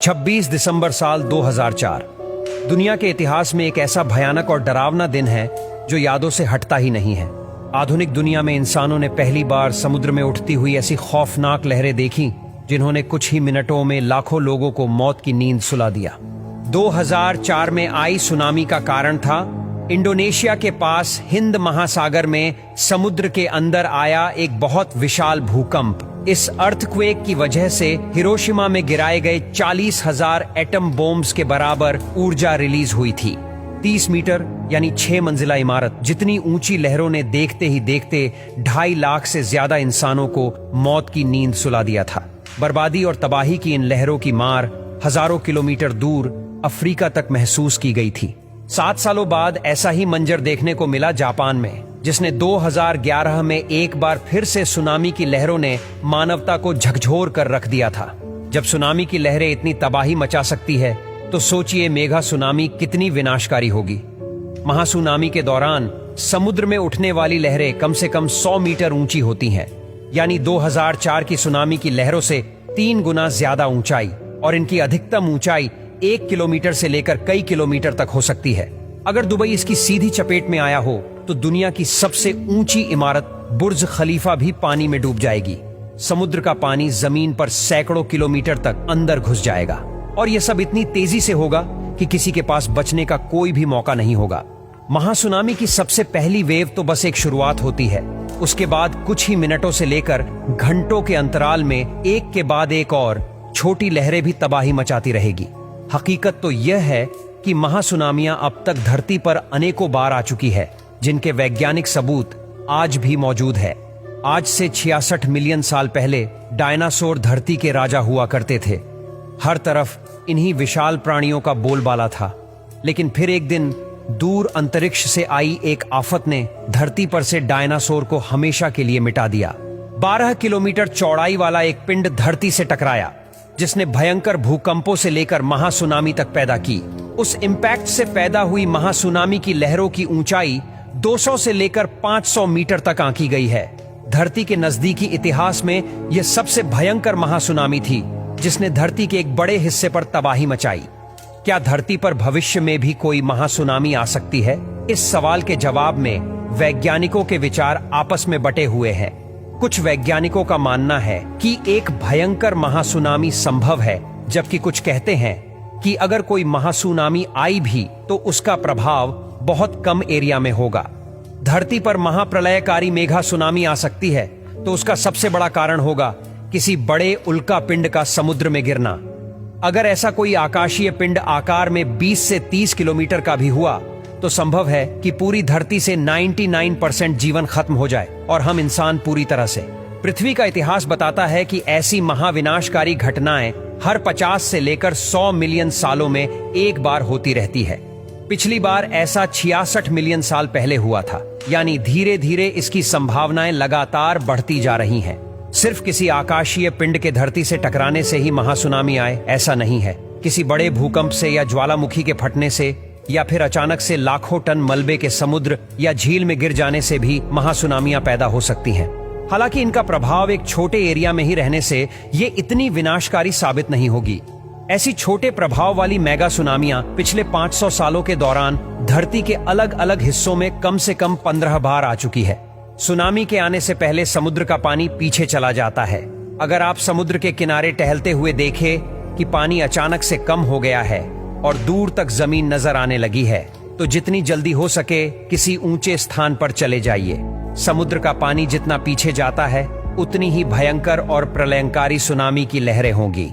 26 दिसंबर साल 2004 दुनिया के इतिहास में एक ऐसा भयानक और डरावना दिन है जो यादों से हटता ही नहीं है। आधुनिक दुनिया में इंसानों ने पहली बार समुद्र में उठती हुई ऐसी खौफनाक लहरें देखी जिन्होंने कुछ ही मिनटों में लाखों लोगों को मौत की नींद सुला दिया। 2004 में आई सुनामी का कारण था इंडोनेशिया के पास हिंद महासागर में समुद्र के अंदर आया एक बहुत विशाल भूकंप। इस अर्थक्वेक की वजह से हिरोशिमा में गिराए गए 40,000 एटम बॉम्ब्स के बराबर ऊर्जा रिलीज हुई थी। 30 मीटर यानी 6 मंजिला इमारत जितनी ऊंची लहरों ने देखते ही देखते 2.5 लाख से ज्यादा इंसानों को मौत की नींद सुला दिया था। बर्बादी और तबाही की इन लहरों की मार हजारों किलोमीटर दूर अफ्रीका तक महसूस की गई थी। 7 सालों बाद ऐसा ही मंजर देखने को मिला जापान में, जिसने 2011 में एक बार फिर से सुनामी की लहरों ने मानवता को झकझोर कर रख दिया था। जब सुनामी की लहरें इतनी तबाही मचा सकती है तो सोचिए मेगा सुनामी कितनी विनाशकारी होगी। महासुनामी के दौरान समुद्र में उठने वाली लहरें कम से कम 100 मीटर ऊंची होती हैं, यानी 2004 की सुनामी की लहरों से 3 गुना ज्यादा ऊंचाई, और इनकी अधिकतम ऊंचाई 1 किलोमीटर से लेकर कई किलोमीटर तक हो सकती है। अगर दुबई इसकी सीधी चपेट में आया हो तो दुनिया की सबसे ऊंची इमारत बुर्ज खलीफा भी पानी में डूब जाएगी। समुद्र का पानी जमीन पर सैकड़ों किलोमीटर तक अंदर घुस जाएगा, और यह सब इतनी तेजी से होगा कि किसी के पास बचने का कोई भी मौका नहीं होगा। महासुनामी की सबसे पहली वेव तो बस एक शुरुआत होती है। उसके बाद कुछ ही मिनटों से लेकर घंटों के अंतराल में एक के बाद एक और छोटी लहरें भी तबाही मचाती रहेगी। हकीकत तो यह है कि महासुनामियां अब तक धरती पर अनेकों बार आ चुकी है, जिनके वैज्ञानिक सबूत आज भी मौजूद है। आज से 66 मिलियन साल पहले डायनासोर धरती के राजा हुआ करते थे। हर तरफ इन्हीं विशाल प्राणियों का बोलबाला था। लेकिन फिर एक दिन दूर अंतरिक्ष से आई एक आफत ने धरती पर से डायनासोर को हमेशा के लिए मिटा दिया। 12 किलोमीटर चौड़ाई वाला एक पिंड धरती से टकराया, जिसने भयंकर भूकंपों से लेकर महासुनामी तक पैदा की। उस इम्पैक्ट से पैदा हुई महासुनामी की लहरों की ऊंचाई 200 से लेकर 500 मीटर तक आंकी गई है। धरती के नजदीकी इतिहास में यह सबसे भयंकर महासुनामी थी, जिसने धरती के एक बड़े हिस्से पर तबाही मचाई। क्या धरती पर भविष्य में भी कोई महासुनामी आ सकती है? इस सवाल के जवाब में वैज्ञानिकों के विचार आपस में बटे हुए हैं। कुछ वैज्ञानिकों का मानना है कि एक भयंकर महासुनामी संभव है, जबकि कुछ कहते हैं कि अगर कोई महासुनामी आई भी तो उसका प्रभाव बहुत कम एरिया में होगा। धरती पर महाप्रलयकारी मेगा सुनामी आ सकती है तो उसका सबसे बड़ा कारण होगा किसी बड़े उल्का पिंड का समुद्र में गिरना। अगर ऐसा कोई आकाशीय पिंड आकार में 20 से 30 किलोमीटर का भी हुआ तो संभव है कि पूरी धरती से 99% जीवन खत्म हो जाए और हम इंसान पूरी तरह से। पृथ्वी का इतिहास बताता है कि ऐसी महाविनाशकारी घटनाएं हर 50 से लेकर 100 मिलियन सालों में एक बार होती रहती है। पिछली बार ऐसा 66 मिलियन साल पहले हुआ था, यानी धीरे धीरे इसकी संभावनाएं लगातार बढ़ती जा रही हैं। सिर्फ किसी आकाशीय पिंड के धरती से टकराने से ही महासुनामी आए ऐसा नहीं है। किसी बड़े भूकंप से या ज्वालामुखी के फटने से या फिर अचानक से लाखों टन मलबे के समुद्र या झील में गिर जाने से भी महासुनामियां पैदा हो सकती हैं। हालांकि इनका प्रभाव एक छोटे एरिया में ही रहने से ये इतनी विनाशकारी साबित नहीं होगी। ऐसी छोटे प्रभाव वाली मेगा सुनामियां पिछले 500 सालों के दौरान धरती के अलग अलग हिस्सों में कम से कम 15 बार आ चुकी है। सुनामी के आने से पहले समुद्र का पानी पीछे चला जाता है। अगर आप समुद्र के किनारे टहलते हुए देखें कि पानी अचानक से कम हो गया है और दूर तक जमीन नजर आने लगी है, तो जितनी जल्दी हो सके किसी ऊंचे स्थान पर चले जाइए। समुद्र का पानी जितना पीछे जाता है उतनी ही भयंकर और प्रलयंकारी सुनामी की लहरें होंगी।